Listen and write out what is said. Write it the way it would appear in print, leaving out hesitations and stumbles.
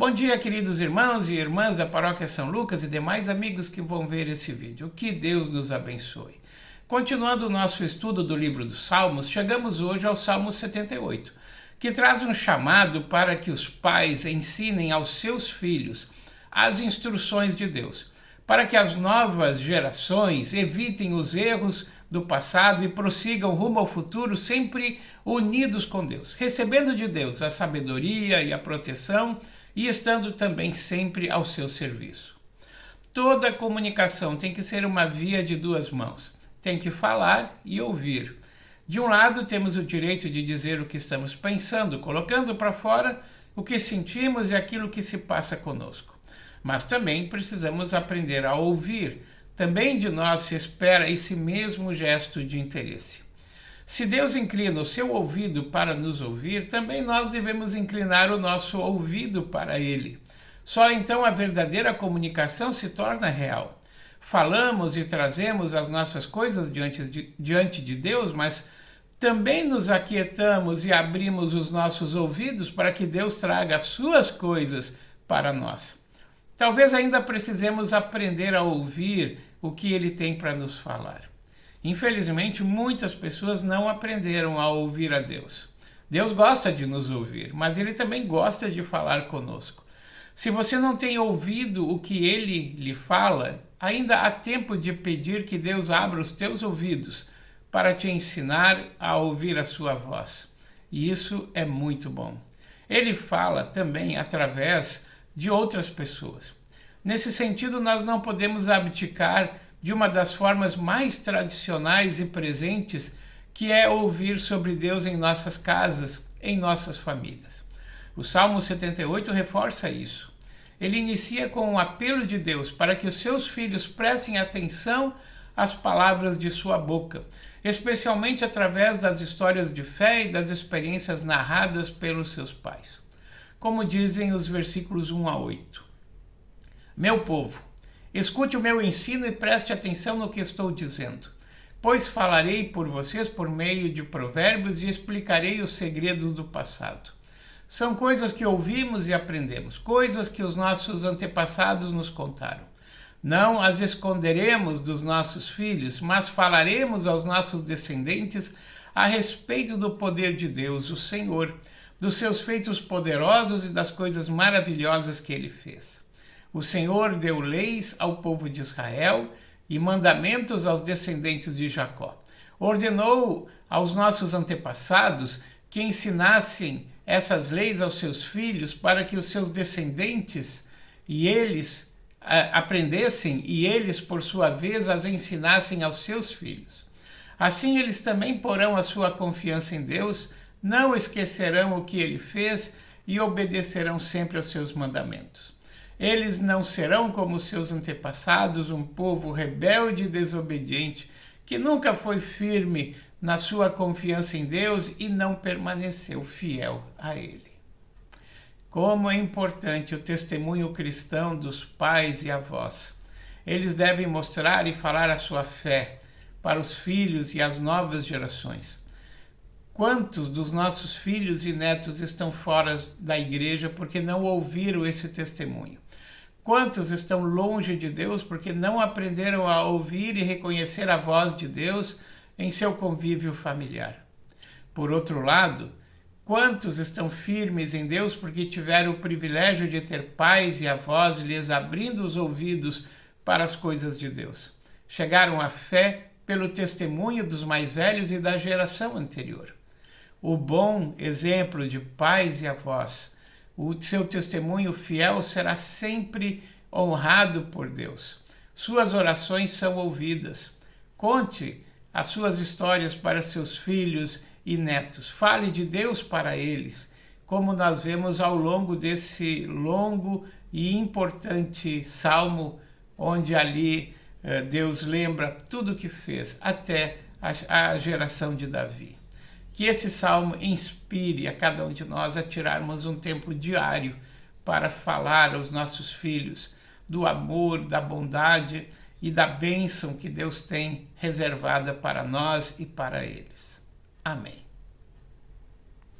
Bom dia, queridos irmãos e irmãs da Paróquia São Lucas e demais amigos que vão ver esse vídeo. Que Deus nos abençoe. Continuando o nosso estudo do livro dos Salmos, chegamos hoje ao Salmo 78, que traz um chamado para que os pais ensinem aos seus filhos as instruções de Deus, para que as novas gerações evitem os erros do passado e prossigam rumo ao futuro sempre unidos com Deus, recebendo de Deus a sabedoria e a proteção e estando também sempre ao seu serviço. Toda comunicação tem que ser uma via de duas mãos. Tem que falar e ouvir. De um lado, temos o direito de dizer o que estamos pensando, colocando para fora o que sentimos e aquilo que se passa conosco. Mas também precisamos aprender a ouvir. Também de nós se espera esse mesmo gesto de interesse. Se Deus inclina o seu ouvido para nos ouvir, também nós devemos inclinar o nosso ouvido para Ele. Só então a verdadeira comunicação se torna real. Falamos e trazemos as nossas coisas diante de Deus, mas também nos aquietamos e abrimos os nossos ouvidos para que Deus traga as suas coisas para nós. Talvez ainda precisemos aprender a ouvir o que Ele tem para nos falar. Infelizmente, muitas pessoas não aprenderam a ouvir a Deus. Deus gosta de nos ouvir, mas Ele também gosta de falar conosco. Se você não tem ouvido o que Ele lhe fala, ainda há tempo de pedir que Deus abra os teus ouvidos para te ensinar a ouvir a sua voz. E isso é muito bom. Ele fala também através de outras pessoas. Nesse sentido, nós não podemos abdicar de uma das formas mais tradicionais e presentes, que é ouvir sobre Deus em nossas casas, em nossas famílias. O Salmo 78 reforça isso. Ele inicia com um apelo de Deus para que os seus filhos prestem atenção às palavras de sua boca, especialmente através das histórias de fé e das experiências narradas pelos seus pais. Como dizem os versículos 1 a 8. Meu povo, escute o meu ensino e preste atenção no que estou dizendo, pois falarei por vocês por meio de provérbios e explicarei os segredos do passado. São coisas que ouvimos e aprendemos, coisas que os nossos antepassados nos contaram. Não as esconderemos dos nossos filhos, mas falaremos aos nossos descendentes a respeito do poder de Deus, o Senhor, dos seus feitos poderosos e das coisas maravilhosas que Ele fez. O Senhor deu leis ao povo de Israel e mandamentos aos descendentes de Jacó. Ordenou aos nossos antepassados que ensinassem essas leis aos seus filhos para que os seus descendentes e eles aprendessem e eles, por sua vez, as ensinassem aos seus filhos. Assim eles também porão a sua confiança em Deus, não esquecerão o que Ele fez e obedecerão sempre aos seus mandamentos. Eles não serão como seus antepassados, um povo rebelde e desobediente, que nunca foi firme na sua confiança em Deus e não permaneceu fiel a Ele. Como é importante o testemunho cristão dos pais e avós. Eles devem mostrar e falar a sua fé para os filhos e as novas gerações. Quantos dos nossos filhos e netos estão fora da igreja porque não ouviram esse testemunho? Quantos estão longe de Deus porque não aprenderam a ouvir e reconhecer a voz de Deus em seu convívio familiar? Por outro lado, quantos estão firmes em Deus porque tiveram o privilégio de ter pais e avós lhes abrindo os ouvidos para as coisas de Deus? Chegaram à fé pelo testemunho dos mais velhos e da geração anterior. O bom exemplo de pais e avós, o seu testemunho fiel será sempre honrado por Deus. Suas orações são ouvidas. Conte as suas histórias para seus filhos e netos. Fale de Deus para eles, como nós vemos ao longo desse longo e importante salmo, onde ali Deus lembra tudo o que fez, até a geração de Davi. Que esse salmo inspire a cada um de nós a tirarmos um tempo diário para falar aos nossos filhos do amor, da bondade e da bênção que Deus tem reservada para nós e para eles. Amém.